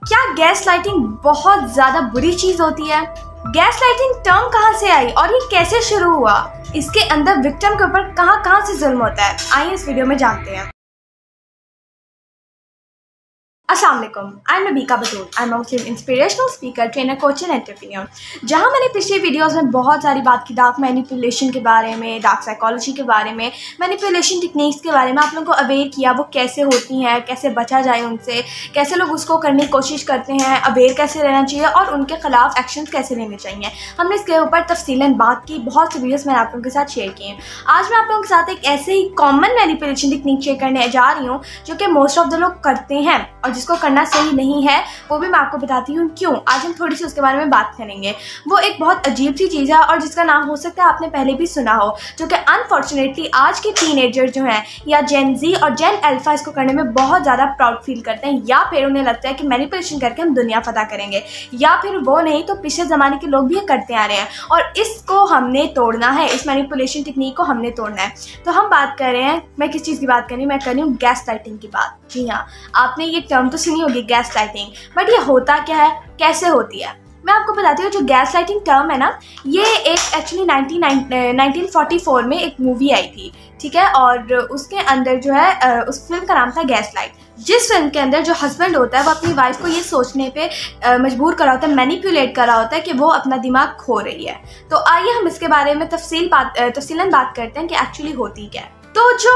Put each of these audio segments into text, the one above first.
क्या gas lighting बहुत ज़्यादा बुरी चीज़ होती है? गैस लाइटिंग टर्म कहाँ से आई और ये कैसे शुरू हुआ? इसके अंदर विक्टिम के ऊपर कहाँ से जुल्म होता है? आइए इस वीडियो में जानते हैं। अस्सलाम वालेकुम, I am Nabika Batool. I am Muslim inspirational speaker, trainer, coach and entrepreneur. जहां मैंने पिछली वीडियोस में बहुत सारी बात की डार्क मैनिपुलेशन के बारे में, डार्क साइकोलॉजी के बारे में, मैनिपुलेशन टेक्निक्स के बारे में आप लोगों को अवेयर किया, वो कैसे होती हैं, कैसे बचा जाए उनसे, कैसे लोग उसको करने की कोशिश करते हैं, अवेयर कैसे रहना चाहिए और उनके खिलाफ एक्शन कैसे लेने चाहिए। हमने इसके ऊपर तफसीलन बात की, बहुत से वीडियोज़ मैंने आप लोगों के साथ शेयर किए हैं। आज मैं आप लोगों के साथ एक ऐसे ही कॉमन मैनिपुलेशन टेक्निक शेयर करने जा रही हूँ जो कि मोस्ट ऑफ द लोग करते हैं और जिसको करना सही नहीं है, वो भी मैं आपको बताती हूँ क्यों। आज हम थोड़ी सी उसके बारे में बात करेंगे। वो एक बहुत अजीब सी चीज़ है और जिसका नाम हो सकता है आपने पहले भी सुना हो, जो कि अनफॉर्चुनेटली आज के टीनेजर जो हैं या जेन जी और जेन अल्फा इसको करने में बहुत ज़्यादा प्राउड फील करते हैं, या फिर उन्हें लगता है कि मैनिपुलेशन करके हम दुनिया फतह करेंगे, या फिर वो नहीं तो पिछले ज़माने के लोग भी ये करते आ रहे हैं और इसको हमने तोड़ना है। इस मैनिपुलेशन टेक्निक को हमने तोड़ना है। तो हम बात कर रहे हैं, मैं किस चीज़ की बात कर रही हूँ? मैं कर रही हूँ गैस लाइटिंग की बात। जी हाँ, आपने ये टर्म तो सुनी होगी गैस लाइटिंग, बट ये होता क्या है, कैसे होती है? मैं आपको बताती हूँ। जो गैस लाइटिंग टर्म है ना, ये एक एक्चुअली 1944 में एक मूवी आई थी, ठीक है, और उसके अंदर जो है उस फिल्म का नाम था गैस लाइट। जिस फिल्म के अंदर जो हस्बैंड होता है वो अपनी वाइफ को ये सोचने पे मजबूर करा होता है, मैनिपुलेट करा होता है कि वो अपना दिमाग खो रही है। तो आइए हम इसके बारे में तफसीलन बात करते हैं कि एक्चुअली होती क्या है। तो जो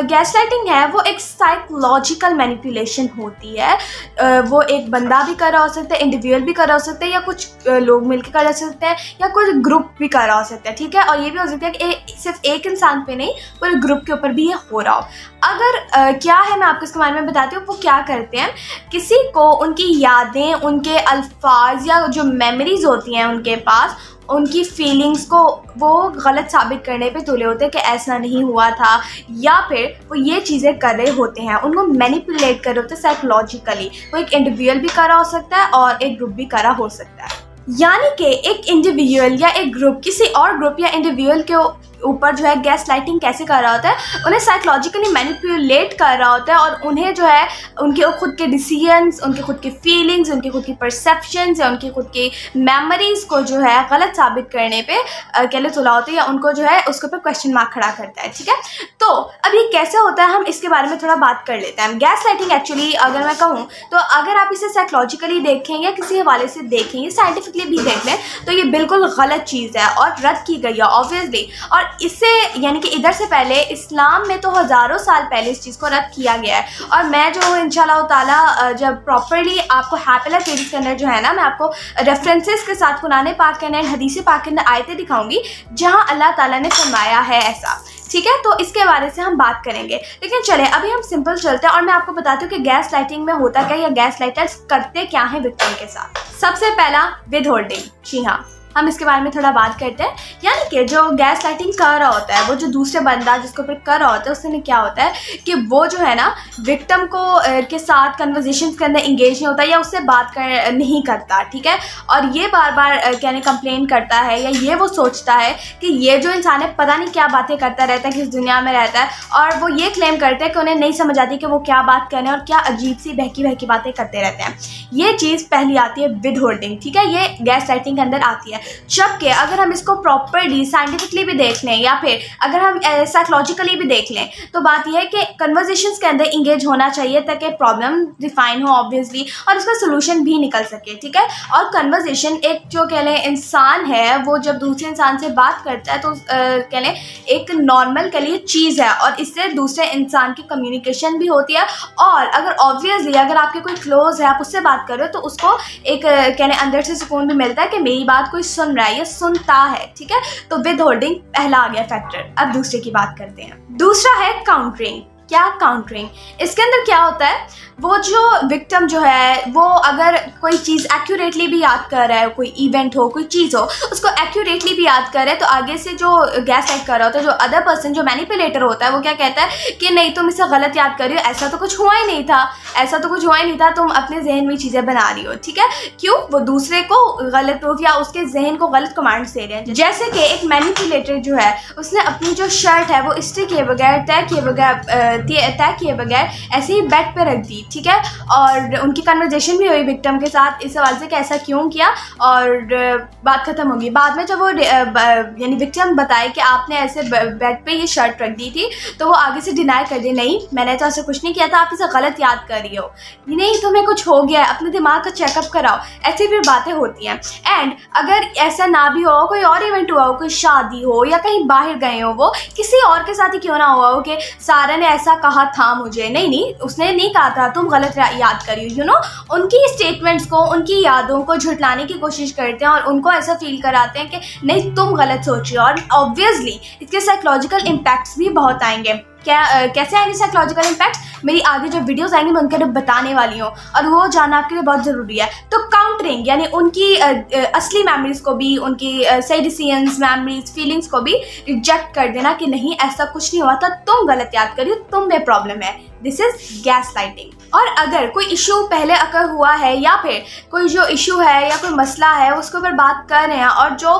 गैस लाइटिंग है वो एक साइकोलॉजिकल मैनिपुलेशन होती है। वो एक बंदा भी कर रहा हो सकता है, इंडिविजुअल भी कर रहा हो सकता है, या कुछ लोग मिलकर कर सकते हैं, या कुछ ग्रुप भी कर रहा हो सकता है, ठीक है। और ये भी हो सकता है कि सिर्फ एक इंसान पे नहीं, पूरे ग्रुप के ऊपर भी ये हो रहा हो। अगर क्या है, मैं आपको इसके बारे में बताती हूँ। वो क्या करते हैं, किसी को उनकी यादें, उनके अल्फाज या जो मेमोरीज होती हैं उनके पास, उनकी फीलिंग्स को वो गलत साबित करने पे तुले होते हैं कि ऐसा नहीं हुआ था, या फिर वो ये चीज़ें कर रहे होते हैं, उनको मैनिपुलेट कर रहे होते हैं साइकोलॉजिकली। वो एक इंडिविजुअल भी करा हो सकता है और एक ग्रुप भी करा हो सकता है। यानी कि एक इंडिविजुअल या एक ग्रुप किसी और ग्रुप या इंडिविजुअल के ऊपर जो है गैस लाइटिंग कैसे कर रहा होता है, उन्हें साइकोलॉजिकली मैनिपुलेट कर रहा होता है और उन्हें जो है उनके खुद के डिसीजंस, उनके खुद के फीलिंग्स, उनकी खुद की परसेप्शंस या उनकी खुद की मेमोरीज को जो है गलत साबित करने पे कहले तुला होता है, या उनको जो है उसके ऊपर क्वेश्चन मार्क खड़ा करता है, ठीक है। तो अब ये कैसे होता है, हम इसके बारे में थोड़ा बात कर लेते हैं। गैस लाइटिंग एक्चुअली अगर मैं कहूँ तो अगर आप इसे साइकोलॉजिकली देखें या किसी हवाले से देखें या साइंटिफिकली भी देख लें तो ये बिल्कुल गलत चीज़ है और रद्द की गई है ऑब्वियसली। और इससे यानी कि इधर से पहले इस्लाम में तो हज़ारों साल पहले इस चीज़ को रद्द किया गया है। और मैं जो इंशाल्लाह ताला जब प्रॉपरली आपको हैपीला सीरीज़ के अंदर जो है ना, मैं आपको रेफरेंसेस के साथ कुरान पाक के अंदर, हदीस पाक के अंदर आयतें दिखाऊंगी जहां अल्लाह ताला ने फरमाया है ऐसा, ठीक है। तो इसके बारे से हम बात करेंगे, लेकिन चले अभी हम सिंपल चलते हैं और मैं आपको बताती हूँ कि गैस लाइटिंग में होता क्या या गैस लाइटर्स करते क्या हैं विक्टिम के साथ। सबसे पहला विद होल्डिंग। जी हाँ, हम इसके बारे में थोड़ा बात करते हैं। यानी कि जो गैस लाइटिंग कर रहा होता है, वो जो दूसरे बंदा जिसके ऊपर कर रहा होता है, उससे क्या होता है कि वो जो है ना विक्टिम को के साथ कन्वर्सेशन के अंदर इंगेज नहीं होता या उससे बात नहीं करता, ठीक है। और ये बार बार कहने कंप्लेन करता है, या ये वो सोचता है कि ये जो इंसान है पता नहीं क्या बातें करता रहता है, किस दुनिया में रहता है, और वो ये क्लेम करते हैं कि उन्हें नहीं समझ आती कि वो क्या बात कर रहे हैं और क्या अजीब सी बहकी बातें करते रहते हैं। ये चीज़ पहली आती है विद होल्डिंग, ठीक है। ये गैस लाइटिंग के अंदर आती है। जबकि अगर हम इसको प्रॉपरली साइंटिफिकली भी देख लें या फिर अगर हम साइकोलॉजिकली भी देख लें तो बात यह है कि कन्वर्सेशंस के अंदर इंगेज होना चाहिए ताकि प्रॉब्लम डिफाइन हो ऑब्वियसली और उसका सोल्यूशन भी निकल सके, ठीक है। और कन्वर्सेशन एक जो कह लें इंसान है, वो जब दूसरे इंसान से बात करता है तो कह लें एक नॉर्मल के लिए चीज़ है और इससे दूसरे इंसान की कम्युनिकेशन भी होती है। और अगर ऑब्वियसली अगर आपके कोई क्लोज है, आप उससे बात कर रहे हो, तो उसको एक कह लें अंदर से सुकून भी मिलता है कि मेरी बात कोई सुन रहा है, सुनता है, ठीक है। तो विद होल्डिंग पहला आ गया फैक्टर। अब दूसरे की बात करते हैं। दूसरा है काउंटरिंग। क्या काउंटरिंग? इसके अंदर क्या होता है, वो जो विक्टिम जो है वो अगर कोई चीज़ एक्यूरेटली भी याद कर रहा है, कोई इवेंट हो, कोई चीज़ हो, उसको एक्यूरेटली भी याद कर रहा है, तो आगे से जो गैस लाइट कर रहा होता है, जो अदर पर्सन जो मैनिपुलेटर होता है, वो क्या कहता है कि नहीं तुम इसे गलत याद कर रही हो, ऐसा तो कुछ हुआ ही नहीं था, ऐसा तो कुछ हुआ ही नहीं था, तुम अपने जहन में चीज़ें बना रही हो, ठीक है। क्यों? वो दूसरे को गलत प्रूफ या उसके जहन को गलत कमांड्स दे रहे हैं। जैसे कि एक मैनिपुलेटर जो है उसने अपनी जो शर्ट है वो इस्त्री किए बगैर, तय किए बगैर तय किए बगैर ऐसे ही बेड पे रख दी, ठीक है। और उनकी कन्वर्जेशन भी हुई विक्टिम के साथ इस सवाल से कि ऐसा क्यों किया, और बात ख़त्म होगी। बाद में जब वो यानी विक्टिम बताए कि आपने ऐसे बेड पे ये शर्ट रख दी थी, तो वो आगे से डिनाई कर दी, नहीं मैंने तो ऐसा कुछ नहीं किया था, आप इसे गलत याद कर रही हो, नहीं तुम्हें कुछ हो गया है, अपने दिमाग का चेकअप कराओ। ऐसी भी बातें होती हैं। एंड अगर ऐसा ना भी हो, कोई और इवेंट हुआ हो, कोई शादी हो या कहीं बाहर गए हो, वो किसी और के साथ ही क्यों ना हुआ हो कि सारा ने ऐसा कहा था मुझे, नहीं उसने नहीं कहा था, तुम गलत याद करी, यू नो। उनकी स्टेटमेंट्स को, उनकी यादों को झुठलाने की कोशिश करते हैं और उनको ऐसा फील कराते हैं कि नहीं तुम गलत सोच रही हो। और ऑब्वियसली इसके साइकोलॉजिकल इम्पैक्ट्स भी बहुत आएंगे। कैसे आएंगे साइकोलॉजिकल इम्पैक्ट्स, मेरी आगे जो वीडियोस आएंगी मैं उनके लिए बताने वाली हूँ, और वो जानना आपके लिए बहुत ज़रूरी है। तो काउंटरिंग यानी उनकी असली मेमोरीज को भी, उनकी सही डिसीजंस, मेमोरीज, फीलिंग्स को भी रिजेक्ट कर देना कि नहीं ऐसा कुछ नहीं हुआ था, तुम गलत याद करियो, तुम में प्रॉब्लम है। This is gaslighting. और अगर कोई इशू पहले अकर हुआ है या फिर कोई जो इशू है या कोई मसला है उसके ऊपर बात कर रहे हैं और जो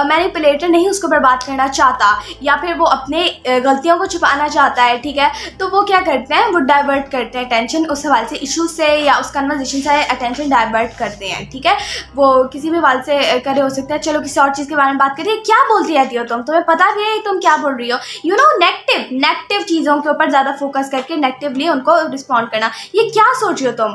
मैनिपुलेटर नहीं उसके ऊपर बात करना चाहता या फिर वो अपने गलतियों को छुपाना चाहता है, ठीक है, तो वो क्या करते हैं, वो डाइवर्ट करते हैं अटेंशन उस सवाल से, इशू से या उस कन्वर्सेशन से अटेंशन डाइवर्ट करते हैं, ठीक है। वो किसी भी सवाल से करे हो सकता है, चलो किसी और चीज़ के बारे में बात करिए, क्या बोलती रहती हो तुम, तुम्हें पता भी है तुम क्या बोल रही हो, यू नो। नेगेटिव चीज़ों के ऊपर ज़्यादा फोकस करके नेगेटिवली उनको रिस्पॉन्ड करना, ये क्या सोच रही हो तुम,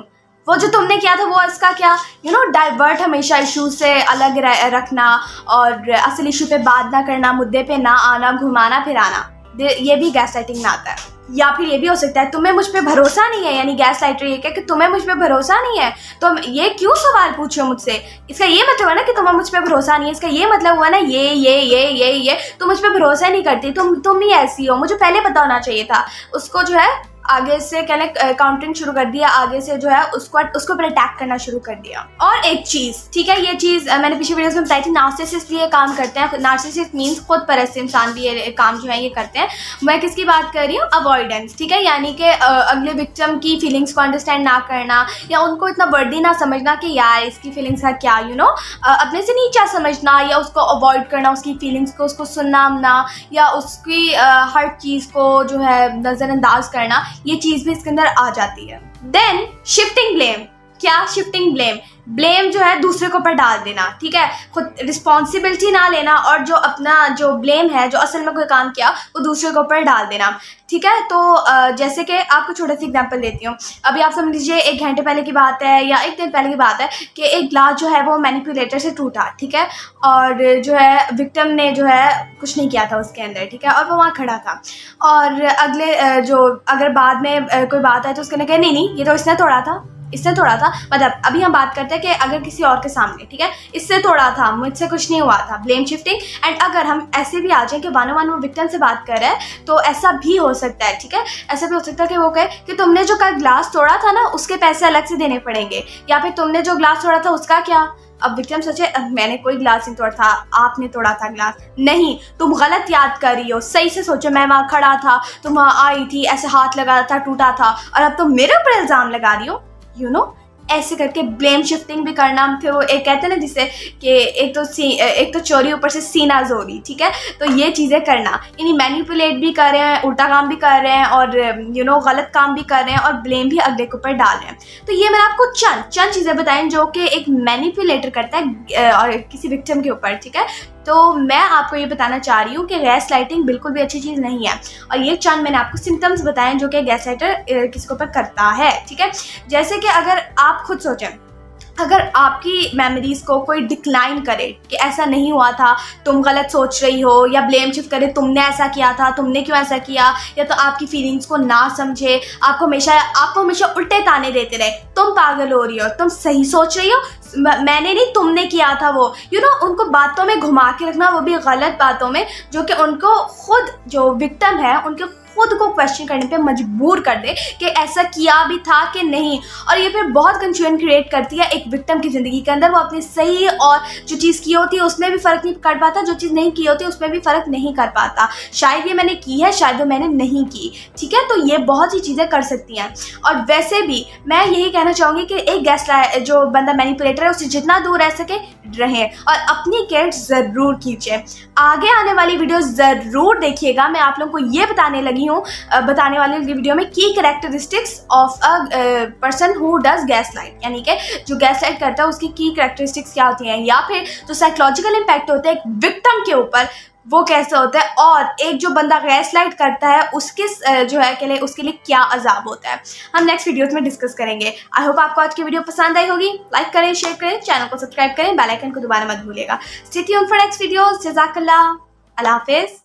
वो जो तुमने किया था वो इसका क्या, यू नो। डाइवर्ट हमेशा इशू से अलग रखना और असल इशू पे बात ना करना, मुद्दे पे ना आना, घुमाना फिराना, ये भी गैसलाइटिंग में आता है। या फिर ये भी हो सकता है तुम्हें मुझ पे भरोसा नहीं है, यानी गैसलाइटर ये क्या कि तुम्हें मुझ पे भरोसा नहीं है, तुम ये क्यों सवाल पूछो मुझसे, इसका ये मतलब है ना कि तुम्हें मुझ पे भरोसा नहीं है, इसका ये मतलब हुआ ना ये तुम मुझ पे भरोसा ही नहीं करती, तुम ही ऐसी हो, मुझे पहले पता होना चाहिए था। उसको जो है आगे से कहने काउंटिंग शुरू कर दिया, आगे से जो है उसको पर अटैक करना शुरू कर दिया। और एक चीज़, ठीक है, ये चीज़ मैंने पिछले वीडियोस में बताई थी, नार्सिसिस्ट भी ये काम करते हैं। नार्सिसिस्ट मीन्स खुद परस्त इंसान भी ये काम जो है ये करते हैं। मैं किसकी बात कर रही हूँ, अवॉइडेंस, ठीक है, यानी कि अगले विक्टिम की फीलिंग्स को अंडरस्टैंड ना करना या उनको इतना वर्दी ना समझना कि यार इसकी फीलिंग्स का क्या, यू नो, अपने से नीचा समझना या उसको अवॉइड करना, उसकी फीलिंग्स को, उसको सुनना या उसकी हर चीज़ को जो है नज़रअंदाज करना, ये चीज भी इसके अंदर आ जाती है। देन शिफ्टिंग ब्लेम, क्या शिफ्टिंग ब्लेम जो है दूसरे के ऊपर डाल देना, ठीक है, खुद रिस्पॉन्सिबिलिटी ना लेना और जो अपना जो ब्लेम है, जो असल में कोई काम किया वो दूसरे के ऊपर डाल देना, ठीक है। तो जैसे कि आपको छोटा सी एग्जांपल देती हूँ। अभी आप समझ लीजिए 1 घंटे पहले की बात है या 1 दिन पहले की बात है कि एक ग्लास जो है वो मैनिपुलेटर से टूटा, ठीक है, और जो है विक्टिम ने जो है कुछ नहीं किया था उसके अंदर, ठीक है, और वो वहाँ खड़ा था। और अगर बाद में कोई बात आए तो उसके ने कहा नहीं ये तो इसने तोड़ा था, मतलब अभी हम बात करते हैं कि अगर किसी और के सामने, ठीक है, इससे तोड़ा था, मुझसे कुछ नहीं हुआ था, ब्लेम शिफ्टिंग। एंड अगर हम ऐसे भी आ जाए कि वन वो विक्टिम से बात कर रहे हैं तो ऐसा भी हो सकता है, ठीक है, ऐसा भी हो सकता है कि वो कहे कि तुमने जो कल ग्लास तोड़ा था ना उसके पैसे अलग से देने पड़ेंगे, या फिर तुमने जो ग्लास तोड़ा था उसका क्या। अब विक्टिम सोचे मैंने कोई ग्लास नहीं तोड़ा था, आपने तोड़ा था ग्लास, नहीं तुम गलत याद कर रही हो, सही से सोचो, मैं वहाँ खड़ा था, तुम वहाँ आई थी, ऐसे हाथ लगा था, टूटा था, और अब तुम मेरे ऊपर इल्ज़ाम लगा रही हो, यू नो। ऐसे करके ब्लेम शिफ्टिंग भी करना, फिर वो एक कहते हैं ना जिसे कि एक तो चोरी ऊपर से सीना जोरी, ठीक है, तो ये चीज़ें करना, यानी मैनिपुलेट भी कर रहे हैं, उल्टा काम भी कर रहे हैं और यू नो गलत काम भी कर रहे हैं और ब्लेम भी अगले के ऊपर डाल रहे हैं। तो ये मैंने आपको चंद चीज़ें बताएं जो कि एक मैनिपुलेटर करता है और किसी विक्टिम के ऊपर, ठीक है। तो मैं आपको ये बताना चाह रही हूँ कि गैसलाइटिंग बिल्कुल भी अच्छी चीज़ नहीं है, और ये चंद मैंने आपको सिम्टम्स बताए जो कि गैसलाइटर किसके ऊपर करता है, ठीक है। जैसे कि अगर आप खुद सोचें, अगर आपकी मेमोरीज को कोई डिक्लाइन करे कि ऐसा नहीं हुआ था, तुम गलत सोच रही हो, या ब्लेम शिफ्ट करे तुमने ऐसा किया था, तुमने क्यों ऐसा किया, या तो आपकी फीलिंग्स को ना समझे, आपको हमेशा उल्टे ताने देते रहे, तुम पागल हो रही हो, तुम सही सोच रही हो, मैंने नहीं तुमने किया था, वो यू नो उनको बातों में घुमा के रखना, वो भी गलत बातों में, जो कि उनको खुद जो विक्टिम है उनके खुद को क्वेश्चन करने पे मजबूर कर दे कि ऐसा किया भी था कि नहीं। और ये फिर बहुत कंफ्यूजन क्रिएट करती है एक विक्टिम की ज़िंदगी के अंदर। वो अपनी सही और जो चीज़ की होती है उसमें भी फ़र्क नहीं कर पाता, जो चीज़ नहीं की होती है उसमें भी फ़र्क नहीं कर पाता, शायद ये मैंने की है, शायद वो मैंने नहीं की, ठीक है। तो ये बहुत सी चीज़ें कर सकती हैं। और वैसे भी मैं यही कहना चाहूँगी कि एक जो बंदा मैनिपुलेटर है उससे जितना दूर रह सके रहें और अपनी केयर ज़रूर कीजिए। आगे आने वाली वीडियो ज़रूर देखिएगा, मैं आप लोगों को ये बताने लगी हूँ बताने वाली वीडियो में की characteristics of a person who does gas light, यानी कि जो गैस लाइट करता है उसकी की कैरेक्टरिस्टिक्स क्या होती हैं, या फिर जो साइकोलॉजिकल इम्पैक्ट होता है एक विक्टिम के ऊपर वो कैसे होता है, और एक जो बंदा गैस लाइट करता है उसके जो है के लिए उसके लिए क्या अजाब होता है, हम नेक्स्ट वीडियोस में डिस्कस करेंगे। आई होप आपको आज की वीडियो पसंद आई होगी। लाइक करें, शेयर करें, चैनल को सब्सक्राइब करें, बेल आइकन को दोबारा मत भूलिएगा। Stay tuned for next videos. जज़ाकल्लाह, अल्लाह हाफिज़।